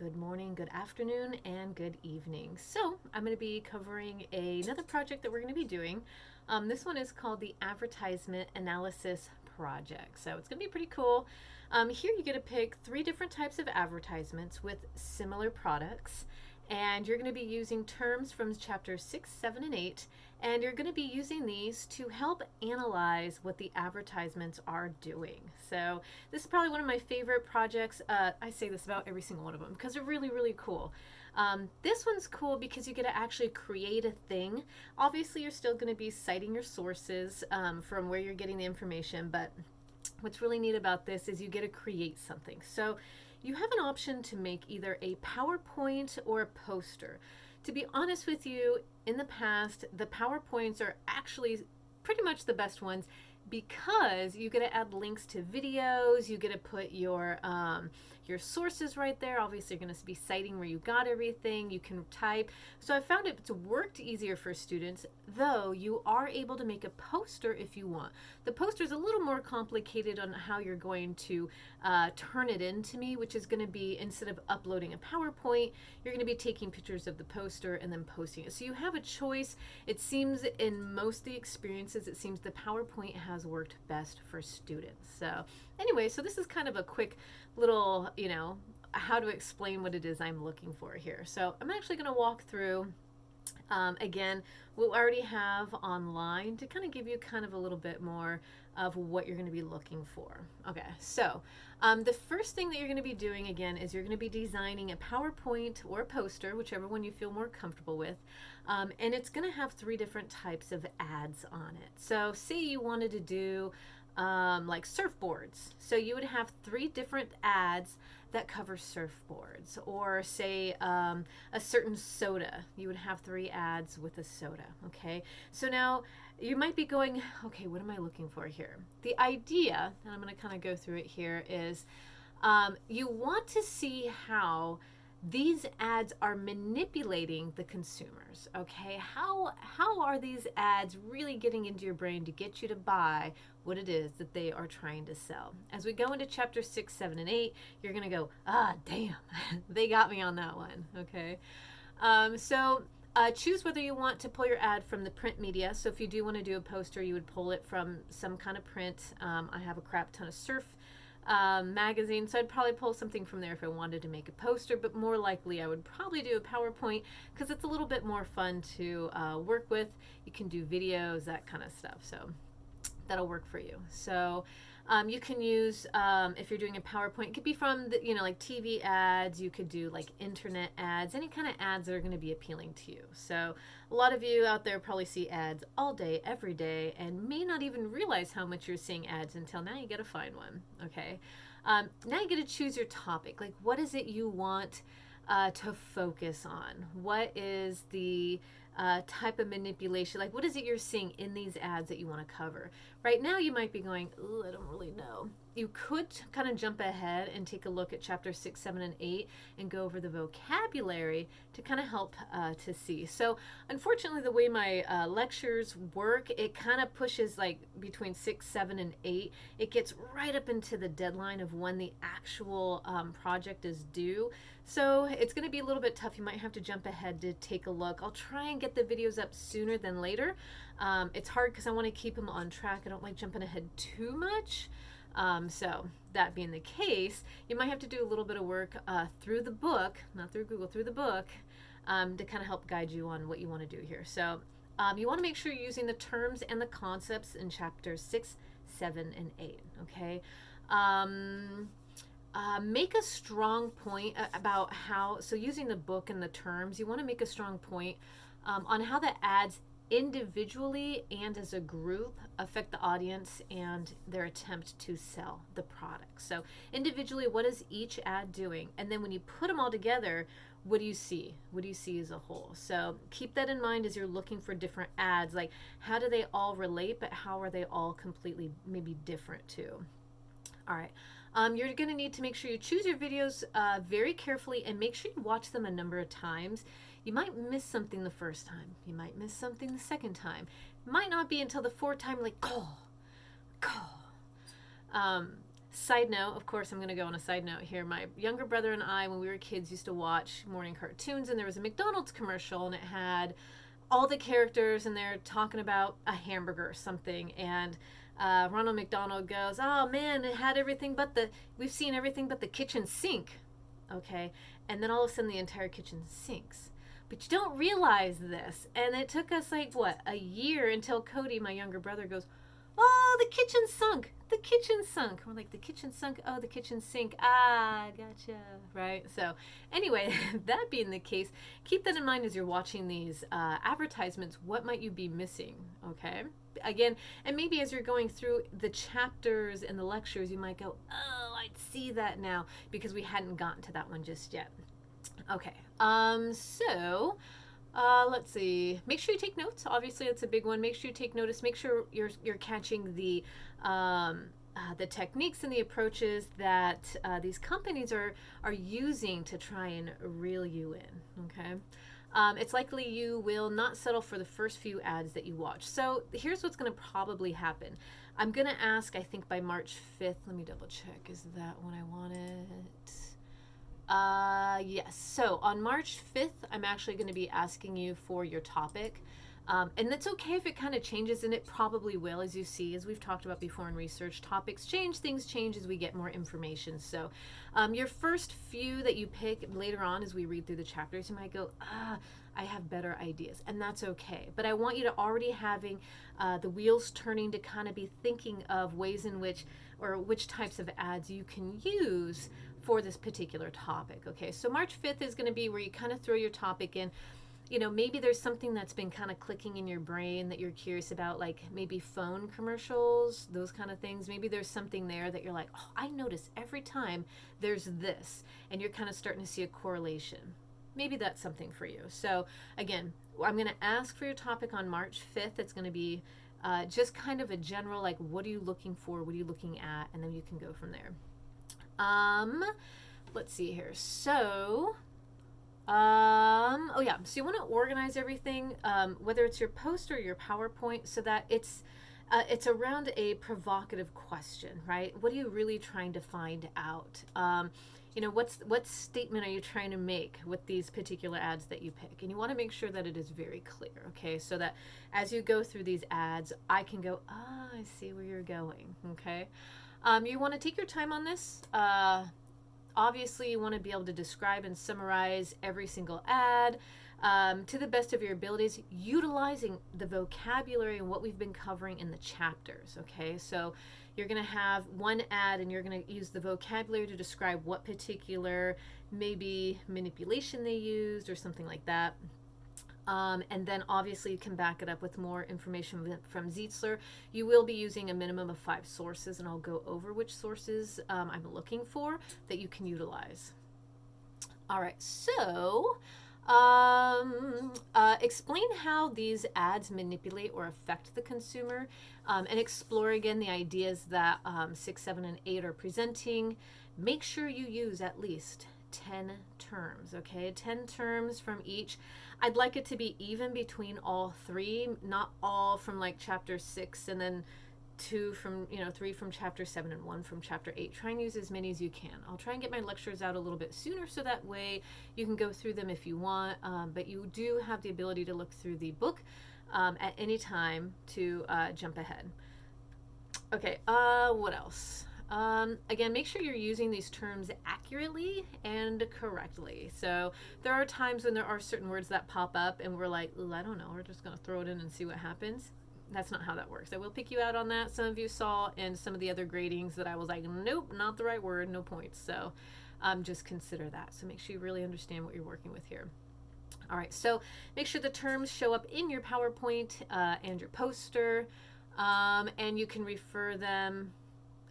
good morning, good afternoon, and good evening. So I'm going to be covering another project that we're going to be doing. This one is called the Advertisement Analysis Project. So it's going to be pretty cool. Here you get to pick 3 different types of advertisements with similar products. And you're going to be using terms from chapters 6, 7, and 8. And you're going to be using these to help analyze what the advertisements are doing. So this is probably one of my favorite projects. I say this about every single one of them because they're really, really cool. This one's cool because you get to actually create a thing. Obviously, you're still going to be citing your sources from where you're getting the information, but what's really neat about this is you get to create something. So you have an option to make either a PowerPoint or a poster. To be honest with you, in the past, the PowerPoints are actually pretty much the best ones because you get to add links to videos, you get to put your sources right there. Obviously, you're going to be citing where you got everything. You can type. So I found it's worked easier for students, though you are able to make a poster if you want. The poster is a little more complicated on how you're going to turn it into me, which is going to be instead of uploading a PowerPoint, you're going to be taking pictures of the poster and then posting it. So you have a choice. It seems in most of the experiences, it seems the PowerPoint has worked best for students. So anyway, so this is kind of a quick little, how to explain what it is I'm looking for here. So I'm actually going to walk through again, we'll already have online to kind of give you kind of a little bit more of what you're going to be looking for. Okay, so the first thing that you're going to be doing again is you're going to be designing a PowerPoint or a poster, whichever one you feel more comfortable with, and it's going to have 3 different types of ads on it. So say you wanted to do like surfboards. So you would have 3 different ads that cover surfboards, or say a certain soda. You would have 3 ads with a soda. Okay, so now you might be going, okay, what am I looking for here? The idea, and I'm going to kind of go through it here, is you want to see how these ads are manipulating the consumers. Okay, how are these ads really getting into your brain to get you to buy what it is that they are trying to sell? As we go into chapter 6, 7, and 8, you're gonna go, damn, they got me on that one. Okay, so choose whether you want to pull your ad from the print media. So if you do want to do a poster, you would pull it from some kind of print. I have a crap ton of surf magazine, so I'd probably pull something from there if I wanted to make a poster, but more likely I would probably do a PowerPoint because it's a little bit more fun to work with. You can do videos, that kind of stuff, so that'll work for you. So you can use, if you're doing a PowerPoint, it could be from the, like TV ads. You could do like internet ads, any kind of ads that are going to be appealing to you. So a lot of you out there probably see ads all day, every day, and may not even realize how much you're seeing ads until now you get to find one. Okay, now you get to choose your topic. Like, what is it you want to focus on? What is the type of manipulation? Like, what is it you're seeing in these ads that you want to cover? Right now, you might be going, ooh, I don't really know. You could kind of jump ahead and take a look at chapter 6, 7, and 8 and go over the vocabulary to kind of help to see. So unfortunately, the way my lectures work, it kind of pushes like between 6, 7, and 8. It gets right up into the deadline of when the actual project is due. So it's going to be a little bit tough. You might have to jump ahead to take a look. I'll try and get the videos up sooner than later. It's hard because I want to keep them on track. I don't like jumping ahead too much. So that being the case, you might have to do a little bit of work through the book, not through Google, through the book, to kind of help guide you on what you want to do here. So you want to make sure you're using the terms and the concepts in chapters 6, 7, and 8. Okay. Make a strong point about how, so using the book and the terms, you want to make a strong point on how the ads individually and as a group affect the audience and their attempt to sell the product. So individually, what is each ad doing? And then when you put them all together, what do you see? What do you see as a whole? So keep that in mind as you're looking for different ads. Like, how do they all relate, but how are they all completely maybe different too? All right. You're going to need to make sure you choose your videos very carefully and make sure you watch them a number of times. You might miss something the first time. You might miss something the second time. It might not be until the 4th time, like, call. Side note, of course, I'm going to go on a side note here. My younger brother and I, when we were kids, used to watch morning cartoons, and there was a McDonald's commercial, and it had all the characters, and they're talking about a hamburger or something, and Ronald McDonald goes, "Oh man, it had everything but we've seen everything but the kitchen sink." Okay, and then all of a sudden the entire kitchen sinks. But you don't realize this, and it took us like what, a year until Cody, my younger brother, goes, "Oh, the kitchen sunk. The kitchen sunk." We're like, "The kitchen sunk? Oh, the kitchen sink. Ah, gotcha." Right? So, anyway, that being the case, keep that in mind as you're watching these advertisements. What might you be missing? Okay? Again, and maybe as you're going through the chapters and the lectures, you might go, "Oh, I see that now," because we hadn't gotten to that one just yet. Okay. Let's see. Make sure you take notes. Obviously, that's a big one. Make sure you take notice. Make sure you're catching the techniques and the approaches that these companies are using to try and reel you in. Okay. It's likely you will not settle for the first few ads that you watch. So here's what's going to probably happen. I'm going to ask, I think by March 5th, let me double check. Is that when I want it? Yes. So on March 5th, I'm actually going to be asking you for your topic. And it's okay if it kind of changes, and it probably will, as you see, as we've talked about before in research. Topics change, things change as we get more information. So your first few that you pick later on as we read through the chapters, you might go, I have better ideas, and that's okay. But I want you to already having the wheels turning to kind of be thinking of ways in which, or which types of ads you can use for this particular topic. Okay, so March 5th is going to be where you kind of throw your topic in. You know, maybe there's something that's been kind of clicking in your brain that you're curious about, like maybe phone commercials, those kind of things. Maybe there's something there that you're like, "Oh, I notice every time there's this," and you're kind of starting to see a correlation. Maybe that's something for you. So again, I'm going to ask for your topic on March 5th. It's going to be just kind of a general, like, what are you looking for? What are you looking at? And then you can go from there. Let's see here. So, oh yeah, so you want to organize everything, whether it's your post or your PowerPoint, so that it's around a provocative question, right? What are you really trying to find out? You know, what statement are you trying to make with these particular ads that you pick? And you want to make sure that it is very clear, okay? So that as you go through these ads, I can go, I see where you're going, okay? You want to take your time on this. Obviously, you want to be able to describe and summarize every single ad to the best of your abilities, utilizing the vocabulary and what we've been covering in the chapters. Okay, so you're going to have one ad and you're going to use the vocabulary to describe what particular maybe manipulation they used or something like that. And then obviously you can back it up with more information from Zietzler. You will be using a minimum of 5 sources, and I'll go over which sources I'm looking for that you can utilize. All right, so explain how these ads manipulate or affect the consumer, and explore again the ideas that 6, 7, and 8 are presenting. Make sure you use at least 10 terms, okay? 10 terms from each. I'd like it to be even between all 3, not all from like chapter 6 and then 2 from, 3 from chapter 7 and 1 from chapter 8. Try and use as many as you can. I'll try and get my lectures out a little bit sooner so that way you can go through them if you want, but you do have the ability to look through the book at any time to jump ahead. Okay, what else? Again, make sure you're using these terms accurately and correctly. So there are times when there are certain words that pop up and we're like, ooh, I don't know, we're just going to throw it in and see what happens. That's not how that works. I will pick you out on that. Some of you saw in some of the other gradings that I was like, nope, not the right word, no points. So just consider that. So make sure you really understand what you're working with here. All right, so make sure the terms show up in your PowerPoint and your poster, and you can refer them.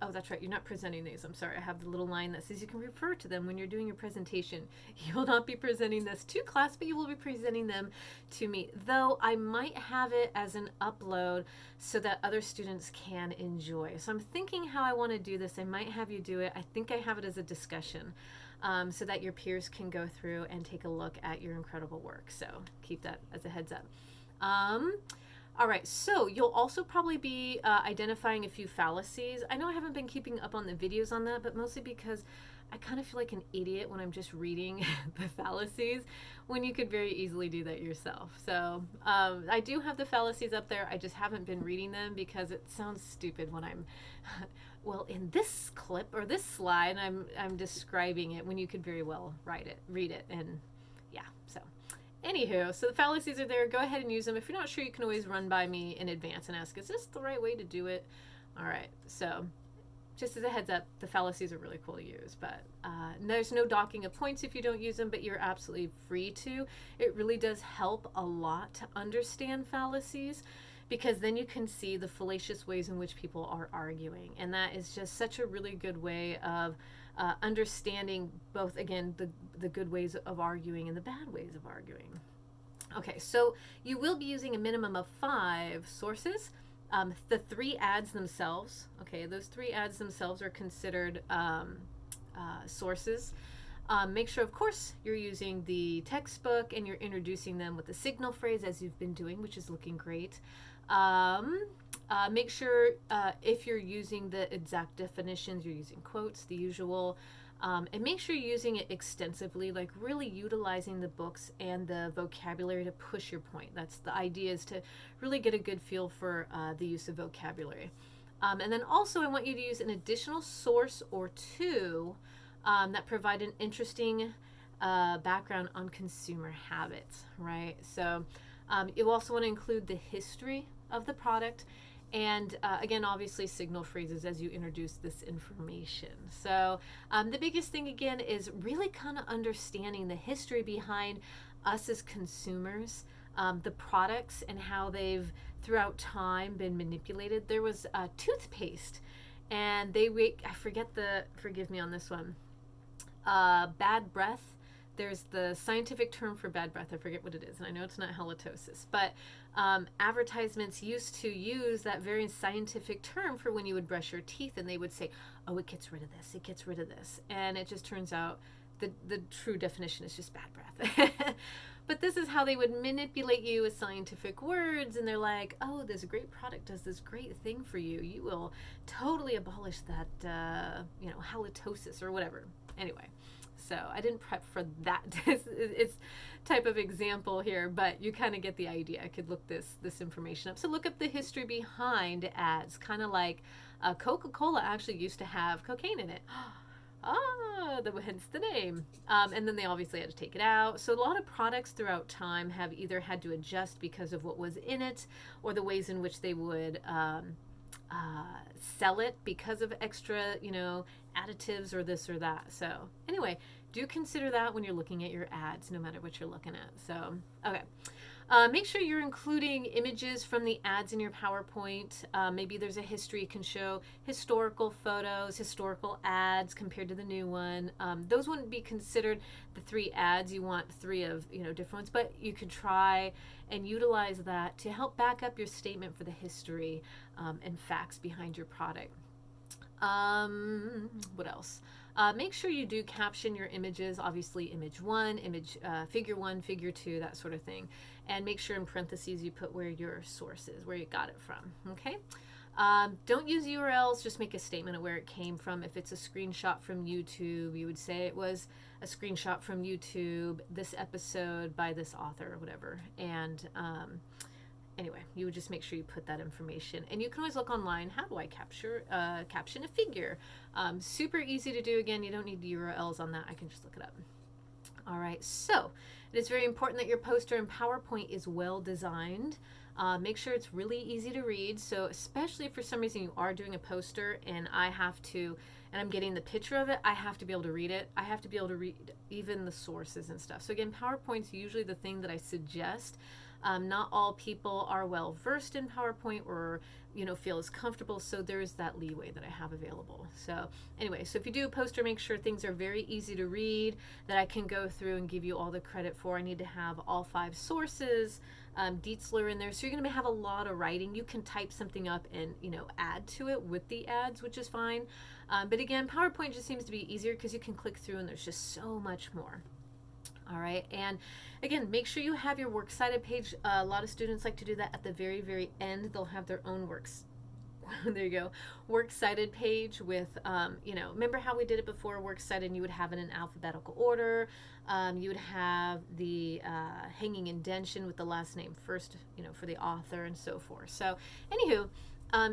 Oh, that's right. You're not presenting these. I'm sorry. I have the little line that says you can refer to them when you're doing your presentation. You will not be presenting this to class, but you will be presenting them to me. Though I might have it as an upload so that other students can enjoy. So I'm thinking how I want to do this. I might have you do it. I think I have it as a discussion so that your peers can go through and take a look at your incredible work. So keep that as a heads up. All right, so you'll also probably be identifying a few fallacies. I know I haven't been keeping up on the videos on that, but mostly because I kind of feel like an idiot when I'm just reading the fallacies when you could very easily do that yourself. So I do have the fallacies up there. I just haven't been reading them because it sounds stupid when I'm, well, in this clip or this slide, I'm describing it when you could very well read it, and yeah, so. Anywho, so the fallacies are there. Go ahead and use them. If you're not sure, you can always run by me in advance and ask, is this the right way to do it? All right, so just as a heads up, the fallacies are really cool to use, but there's no docking of points if you don't use them, but you're absolutely free to. It really does help a lot to understand fallacies, because then you can see the fallacious ways in which people are arguing. And that is just such a really good way of understanding both, again, the good ways of arguing and the bad ways of arguing. Okay, so you will be using a minimum of 5 sources. The 3 ads themselves, okay, those 3 ads themselves are considered sources. Make sure, of course, you're using the textbook and you're introducing them with the signal phrase as you've been doing, which is looking great. Make sure if you're using the exact definitions, you're using quotes, the usual. And make sure you're using it extensively, like really utilizing the books and the vocabulary to push your point. That's the idea, is to really get a good feel for the use of vocabulary. And then also I want you to use an additional source or 2 that provide an interesting background on consumer habits, right? So you also want to include the history of the product, and again, obviously signal phrases as you introduce this information. So the biggest thing again is really kind of understanding the history behind us as consumers, the products and how they've throughout time been manipulated. There was toothpaste, and forgive me on this one, bad breath. There's the scientific term for bad breath. I forget what it is, and I know it's not halitosis, but advertisements used to use that very scientific term for when you would brush your teeth, and they would say, oh, it gets rid of this, it gets rid of this. And it just turns out the true definition is just bad breath. But this is how they would manipulate you with scientific words, and they're like, oh, this great product does this great thing for you. You will totally abolish that, halitosis or whatever. Anyway. So I didn't prep for that it's type of example here, but you kind of get the idea. I could look this information up. So look up the history behind ads, kind of like Coca-Cola actually used to have cocaine in it. Hence the name. And then they obviously had to take it out. So a lot of products throughout time have either had to adjust because of what was in it, or the ways in which they would sell it because of extra, additives or this or that. So anyway, do consider that when you're looking at your ads, no matter what you're looking at. So, okay. Make sure you're including images from the ads in your PowerPoint. Maybe there's a history. You can show historical photos, historical ads compared to the new one. Those wouldn't be considered the 3 ads. You want 3 of different ones, but you could try and utilize that to help back up your statement for the history and facts behind your product. What else? Make sure you do caption your images, obviously image 1, figure 1, figure 2, that sort of thing. And make sure in parentheses you put where your source is, where you got it from, okay? Don't use URLs, just make a statement of where it came from. If it's a screenshot from YouTube, you would say it was a screenshot from YouTube, this episode by this author or whatever. And anyway, you would just make sure you put that information. And you can always look online, how do I caption a figure? Super easy to do. Again, you don't need URLs on that. I can just look it up. All right, so it is very important that your poster in PowerPoint is well designed. Make sure it's really easy to read. So especially if for some reason you are doing a poster and I'm getting the picture of it, I have to be able to read it. I have to be able to read even the sources and stuff. So again, PowerPoint's usually the thing that I suggest. Not all people are well versed in PowerPoint or feel as comfortable, so there's that leeway that I have available. So anyway, so if you do a poster, make sure things are very easy to read, that I can go through and give you all the credit for. I need to have all 5 sources, Dietzler in there, so you're going to have a lot of writing. You can type something up and add to it with the ads, which is fine. But again, PowerPoint just seems to be easier because you can click through and there's just so much more. All right. And again, make sure you have your works cited page. A lot of students like to do that at the very, very end. They'll have their own works. There you go. Works cited page with, remember how we did it before? Works cited, and you would have it in alphabetical order. You would have the hanging indentation with the last name first, for the author and so forth. So, anywho,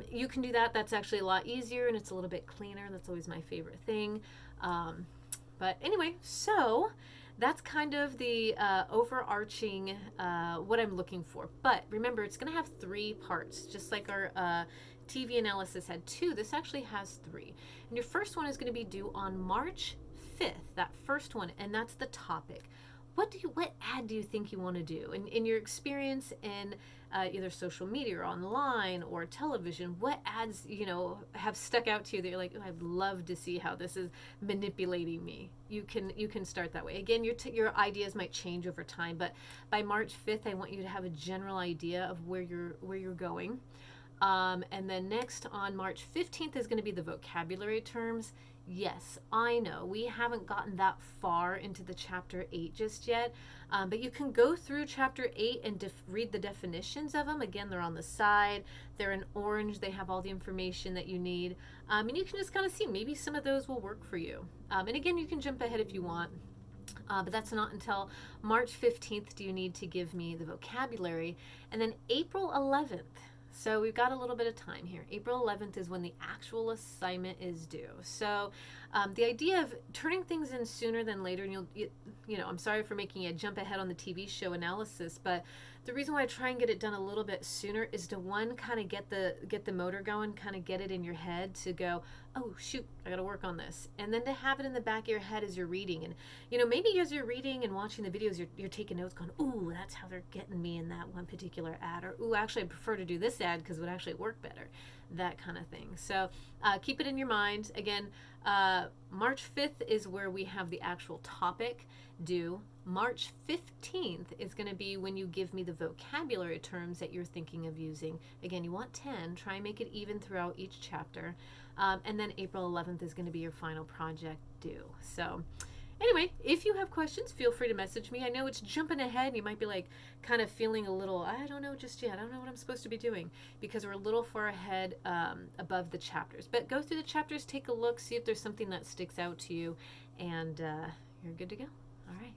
you can do that. That's actually a lot easier and it's a little bit cleaner. That's always my favorite thing. But anyway, so that's kind of the overarching what I'm looking for. But remember, it's going to have 3 parts, just like our TV analysis had 2. This actually has 3. And your first one is going to be due on March 5th, that first one, and that's the topic. What ad do you think you want to do? In your experience in either social media or online or television, what ads have stuck out to you that you're like, oh, I'd love to see how this is manipulating me? You can start that way. Again, your ideas might change over time, but by March 5th, I want you to have a general idea of where you're going. And then next on March 15th is going to be the vocabulary terms. Yes, I know we haven't gotten that far into the chapter 8 just yet, but you can go through chapter 8 and read the definitions of them. Again, they're on the side. They're in orange. They have all the information that you need. And you can just kind of see maybe some of those will work for you. And again, you can jump ahead if you want. But that's not until March 15th do you need to give me the vocabulary. And then April 11th. So we've got a little bit of time here. April 11th is when the actual assignment is due. So the idea of turning things in sooner than later, and I'm sorry for making you jump ahead on the TV show analysis, but the reason why I try and get it done a little bit sooner is to kind of get the motor going, kind of get it in your head to go, oh shoot, I got to work on this, and then to have it in the back of your head as you're reading, and maybe as you're reading and watching the videos, you're taking notes, going, ooh, that's how they're getting me in that one particular ad, or ooh, actually I prefer to do this ad because it would actually work better, that kind of thing. So keep it in your mind. Again, March 5th is where we have the actual topic due. March 15th is going to be when you give me the vocabulary terms that you're thinking of using. Again, you want 10. Try and make it even throughout each chapter. And then April 11th is going to be your final project due. So anyway, if you have questions, feel free to message me. I know it's jumping ahead and you might be like kind of feeling a little, I don't know just yet. I don't know what I'm supposed to be doing because we're a little far ahead above the chapters. But go through the chapters, take a look, see if there's something that sticks out to you, and you're good to go. All right.